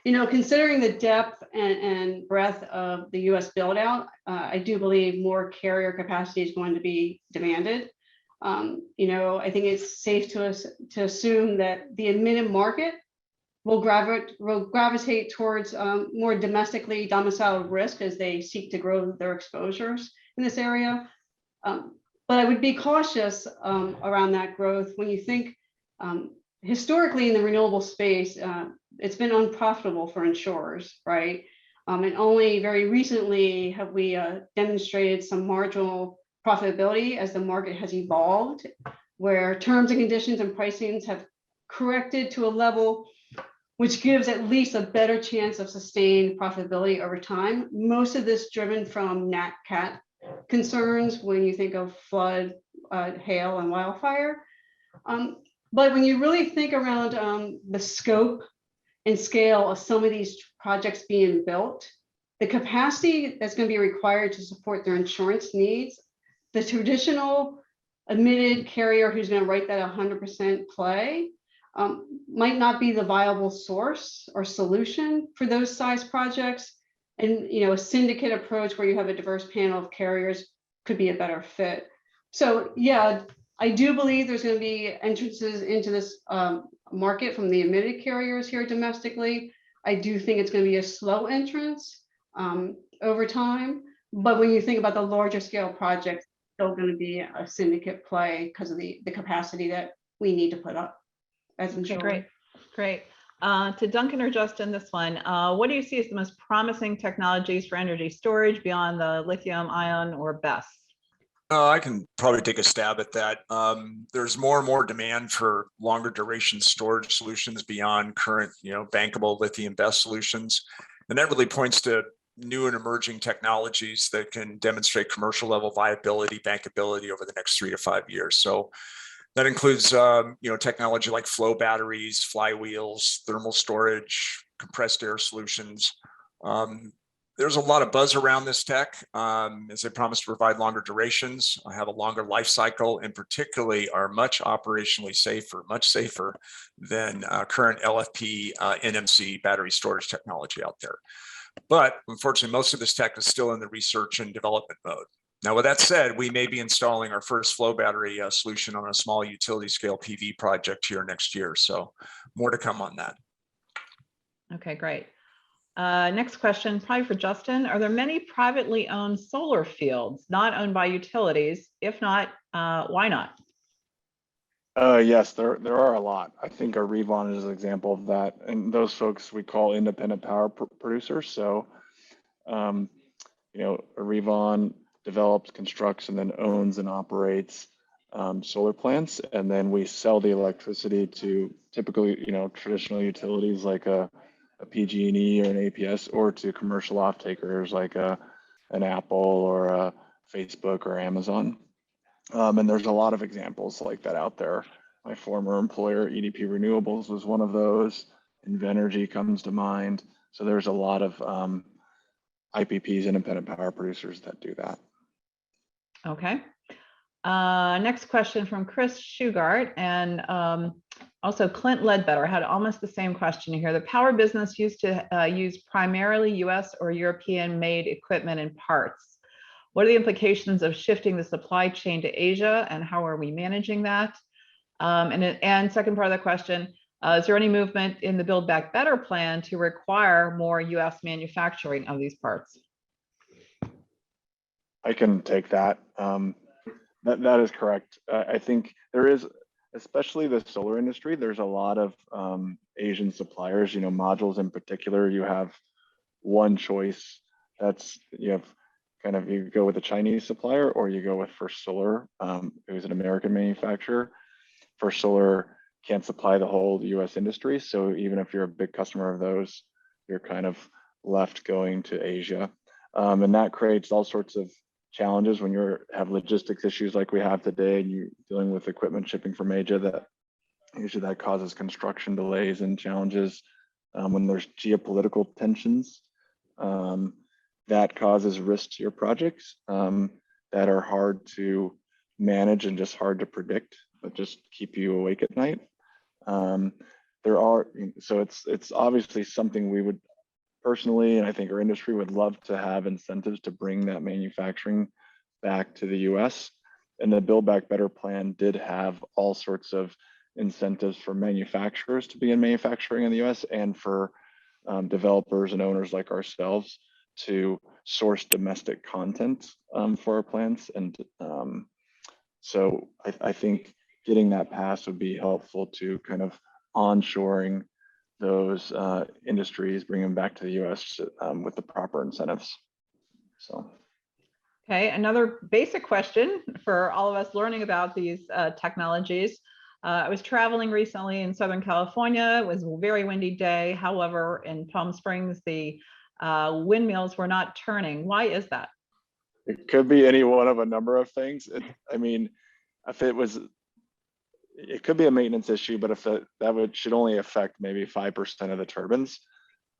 Considering the depth and breadth of the U.S. build out, I do believe more carrier capacity is going to be demanded. I think it's safe to assume that the admitted market will gravitate towards more domestically domiciled risk as they seek to grow their exposures in this area. But I would be cautious around that growth. When you think historically in the renewable space, it's been unprofitable for insurers, right? And only very recently have we demonstrated some marginal profitability as the market has evolved, where terms and conditions and pricings have corrected to a level which gives at least a better chance of sustained profitability over time. Most of this driven from Nat Cat concerns when you think of flood, hail, and wildfire. But when you really think around the scope and scale of some of these projects being built, the capacity that's going to be required to support their insurance needs, the traditional admitted carrier who's going to write that 100% play might not be the viable source or solution for those size projects. And a syndicate approach where you have a diverse panel of carriers could be a better fit. So yeah, I do believe there's going to be entrances into this market from the admitted carriers here domestically. I do think it's going to be a slow entrance over time. But when you think about the larger scale projects, it's still going to be a syndicate play because of the capacity that we need to put up as insurers. Okay, great. To Duncan or Justin, this one, what do you see as the most promising technologies for energy storage beyond the lithium ion or BESS? I can probably take a stab at that. There's more and more demand for longer duration storage solutions beyond current, bankable lithium BESS solutions. And that really points to new and emerging technologies that can demonstrate commercial level viability, bankability over the next 3 to 5 years. So that includes, technology like flow batteries, flywheels, thermal storage, compressed air solutions. There's a lot of buzz around this tech as they promise to provide longer durations, have a longer life cycle, and particularly are much operationally safer, much safer than current LFP NMC battery storage technology out there. But unfortunately, most of this tech is still in the research and development mode. Now, with that said, we may be installing our first flow battery solution on a small utility scale PV project here next year. So more to come on that. Okay, great. Next question, probably for Justin. Are there many privately owned solar fields not owned by utilities? If not, why not? Yes, there are a lot. I think Arevon is an example of that. And those folks we call independent power producers. So, Arevon develops, constructs, and then owns and operates solar plants. And then we sell the electricity to typically, traditional utilities like a PG&E or an APS, or to commercial off-takers like an Apple or a Facebook or Amazon. And there's a lot of examples like that out there. My former employer, EDP Renewables, was one of those. Invenergy comes to mind. So there's a lot of IPPs, independent power producers, that do that. Okay. Next question from Chris Shugart, and also Clint Ledbetter had almost the same question here. The power business used to use primarily US or European made equipment and parts. What are the implications of shifting the supply chain to Asia, and how are we managing that? And second part of the question, is there any movement in the Build Back Better plan to require more US manufacturing of these parts? I can take that. That is correct. I think there is, especially the solar industry, there's a lot of Asian suppliers, modules in particular. You have one choice. You go with a Chinese supplier, or you go with First Solar, who's an American manufacturer. First Solar can't supply the whole US industry. So even if you're a big customer of those, you're kind of left going to Asia. And that creates all sorts of challenges when you have logistics issues like we have today, and you're dealing with equipment shipping from Asia. That usually causes construction delays and challenges. When there's geopolitical tensions, that causes risk to your projects that are hard to manage and just hard to predict, but just keep you awake at night. So it's obviously something we would personally, and I think our industry would love to have incentives to bring that manufacturing back to the US. And the Build Back Better plan did have all sorts of incentives for manufacturers to begin manufacturing in the US, and for developers and owners like ourselves to source domestic content for our plants. And so I think getting that passed would be helpful to kind of onshoring those industries, bring them back to the US with the proper incentives. So. Okay, another basic question for all of us learning about these technologies. I was traveling recently in Southern California. It was a very windy day. However, in Palm Springs, the windmills were not turning. Why is that? It could be any one of a number of things. It could be a maintenance issue, but if should only affect maybe 5% of the turbines.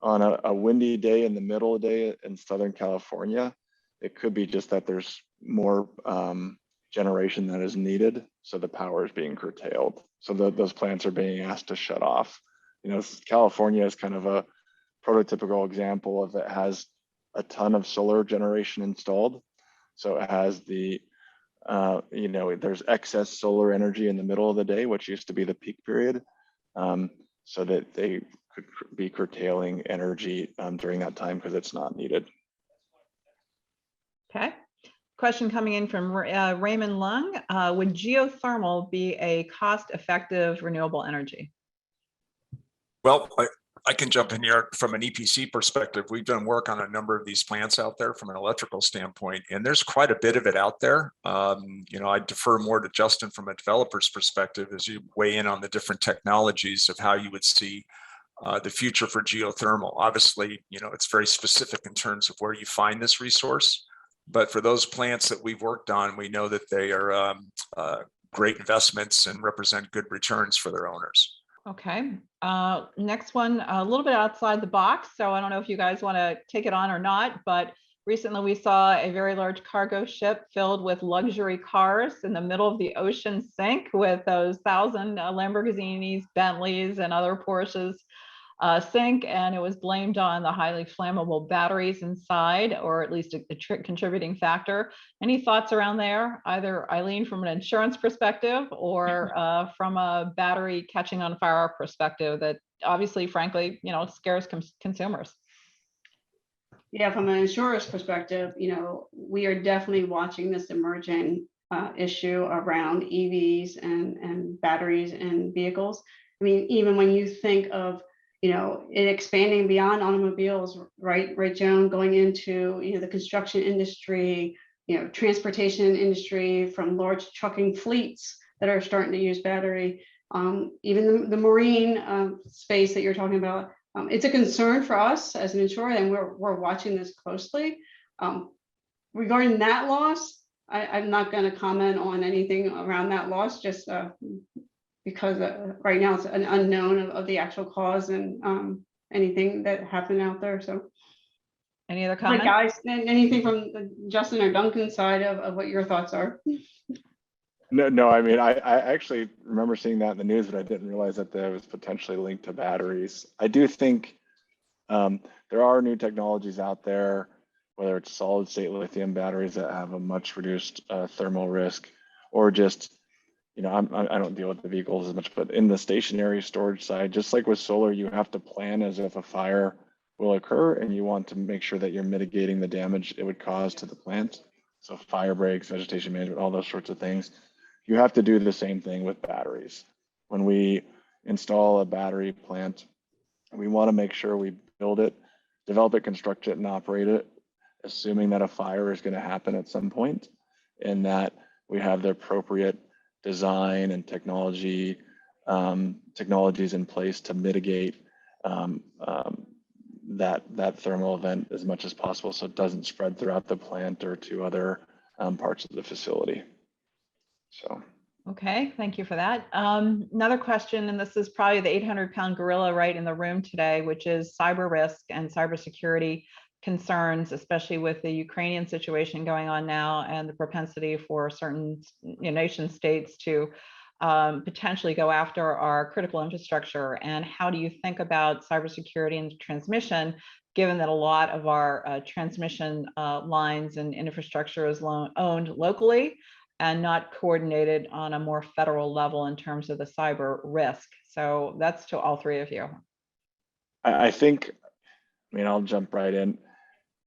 on a windy day in the middle of the day in Southern California, it could be just that there's more generation that is needed, so the power is being curtailed. So those plants are being asked to shut off. You know, California is kind of a prototypical example of it has a ton of solar generation installed. So it has the, you know, there's excess solar energy in the middle of the day, which used to be the peak period, so that they could be curtailing energy during that time because it's not needed. Okay. Question coming in from Raymond Lung. Would geothermal be a cost-effective renewable energy? Well, I can jump in here from an EPC perspective. We've done work on a number of these plants out there from an electrical standpoint, and there's quite a bit of it out there. You know, I defer more to Justin from a developer's perspective as you weigh in on the different technologies of how you would see the future for geothermal. Obviously, you know, it's very specific in terms of where you find this resource, but for those plants that we've worked on, we know that they are great investments and represent good returns for their owners. Okay, next one, a little bit outside the box. So I don't know if you guys want to take it on or not, but recently we saw a very large cargo ship filled with luxury cars in the middle of the ocean sink with those 1,000 Lamborghinis, Bentleys, and other Porsches sink, and it was blamed on the highly flammable batteries inside, or at least a contributing factor. Any thoughts around there, either Eileen from an insurance perspective or from a battery catching on fire perspective that obviously, frankly, you know, scares consumers? Yeah, from an insurer's perspective, you know, we are definitely watching this emerging issue around EVs and batteries and vehicles. I mean, even when you think of, you know, it expanding beyond automobiles, right, Joan, going into, you know, the construction industry, you know, transportation industry, from large trucking fleets that are starting to use battery, even the marine space that you're talking about. It's a concern for us as an insurer, and we're watching this closely. Regarding that loss, I'm not going to comment on anything around that loss, just because right now it's an unknown of the actual cause and anything that happened out there. So, any other comments? Guys, anything from Justin or Duncan's side of what your thoughts are? No, I mean, I actually remember seeing that in the news, but I didn't realize that that was potentially linked to batteries. I do think there are new technologies out there, whether it's solid state lithium batteries that have a much reduced thermal risk, or just, you know, I don't deal with the vehicles as much, but in the stationary storage side, just like with solar, you have to plan as if a fire will occur, and you want to make sure that you're mitigating the damage it would cause to the plant. So fire breaks, vegetation management, all those sorts of things. You have to do the same thing with batteries. When we install a battery plant, we want to make sure we build it, develop it, construct it, and operate it, assuming that a fire is going to happen at some point, and that we have the appropriate design and technologies in place to mitigate that thermal event as much as possible, so it doesn't spread throughout the plant or to other parts of the facility. So. Okay, thank you for that. Another question, and this is probably the 800-pound gorilla right in the room today, which is cyber risk and cybersecurity concerns, especially with the Ukrainian situation going on now and the propensity for certain nation states to potentially go after our critical infrastructure. And how do you think about cybersecurity and transmission, given that a lot of our transmission lines and infrastructure is owned locally and not coordinated on a more federal level in terms of the cyber risk? So that's to all three of you. I think, I mean, I'll jump right in.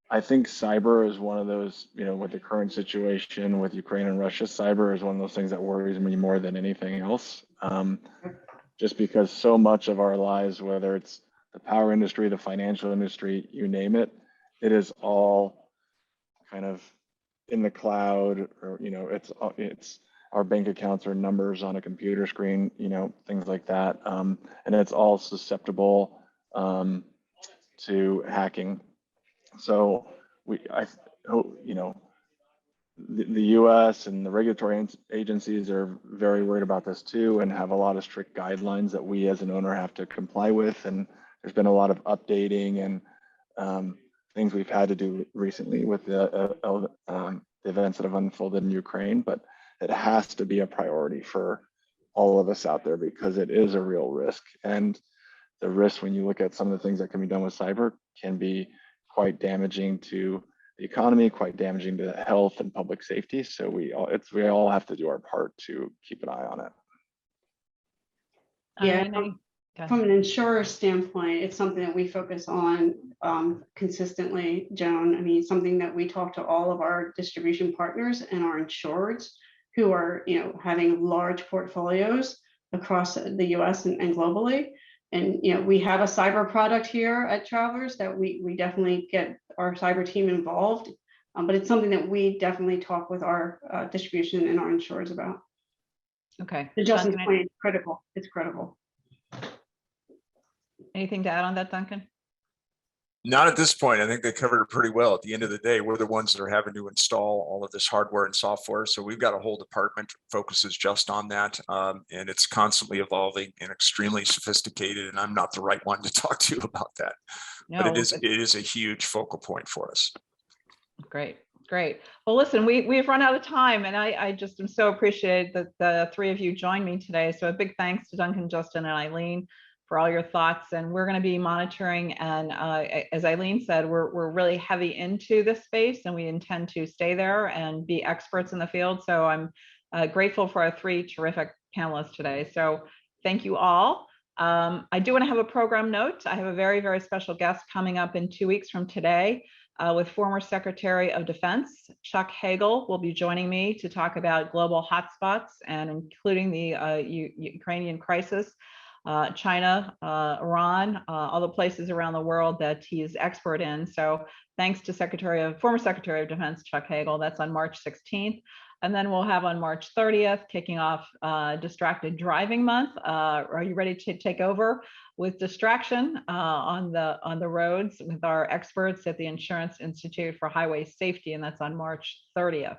I think cyber is one of those, you know, with the current situation with Ukraine and Russia, cyber is one of those things that worries me more than anything else. Just because so much of our lives, whether it's the power industry, the financial industry, you name it, it is all kind of in the cloud, or, you know, it's our bank accounts are numbers on a computer screen, you know, things like that. And it's all susceptible to hacking. So you know, the US and the regulatory agencies are very worried about this too, and have a lot of strict guidelines that we as an owner have to comply with. And there's been a lot of updating and things we've had to do recently with the events that have unfolded in Ukraine, but it has to be a priority for all of us out there because it is a real risk. And the risk, when you look at some of the things that can be done with cyber, can be quite damaging to the economy, quite damaging to health and public safety. So we all have to do our part to keep an eye on it. Yeah, Okay. from an insurer standpoint, it's something that we focus on consistently, Joan. I mean, something that we talk to all of our distribution partners and our insureds who are, having large portfolios across the US and globally. And, we have a cyber product here at Travelers that we definitely get our cyber team involved, but it's something that we definitely talk with our distribution and our insureds about. Okay. To Justin's Duncan, point, it's critical. It's critical. anything to add on that, Duncan? Not at this point. I think they covered it pretty well. At the end of the day, we're the ones that are having to install all of this hardware and software. So we've got a whole department that focuses just on that. And it's constantly evolving and extremely sophisticated. And I'm not the right one to talk to about that. No, but it is a huge focal point for us. Great. Well, listen, we've run out of time, and I just am so appreciated that the three of you joined me today. So a big thanks to Duncan, Justin, and Eileen for all your thoughts. And we're going to be monitoring. And as Eileen said, we're really heavy into this space, and we intend to stay there and be experts in the field. So I'm grateful for our three terrific panelists today. So thank you all. I do want to have a program note. I have a very, very special guest coming up in 2 weeks from today. With former Secretary of Defense Chuck Hagel will be joining me to talk about global hotspots and including the Ukrainian crisis, China, Iran, all the places around the world that he is expert in. So thanks to former Secretary of Defense Chuck Hagel. That's on March 16th. And then we'll have on March 30th, kicking off Distracted Driving Month. Are you ready to take over with distraction on the roads with our experts at the Insurance Institute for Highway Safety? And that's on March 30th.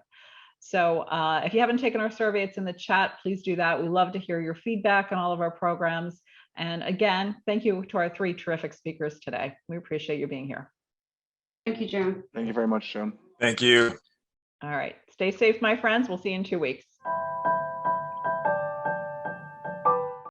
So if you haven't taken our survey, it's in the chat. Please do that. We love to hear your feedback on all of our programs. And again, thank you to our three terrific speakers today. We appreciate you being here. Thank you, Joan. Thank you very much, Joan. Thank you. All right. Stay safe, my friends. We'll see you in 2 weeks.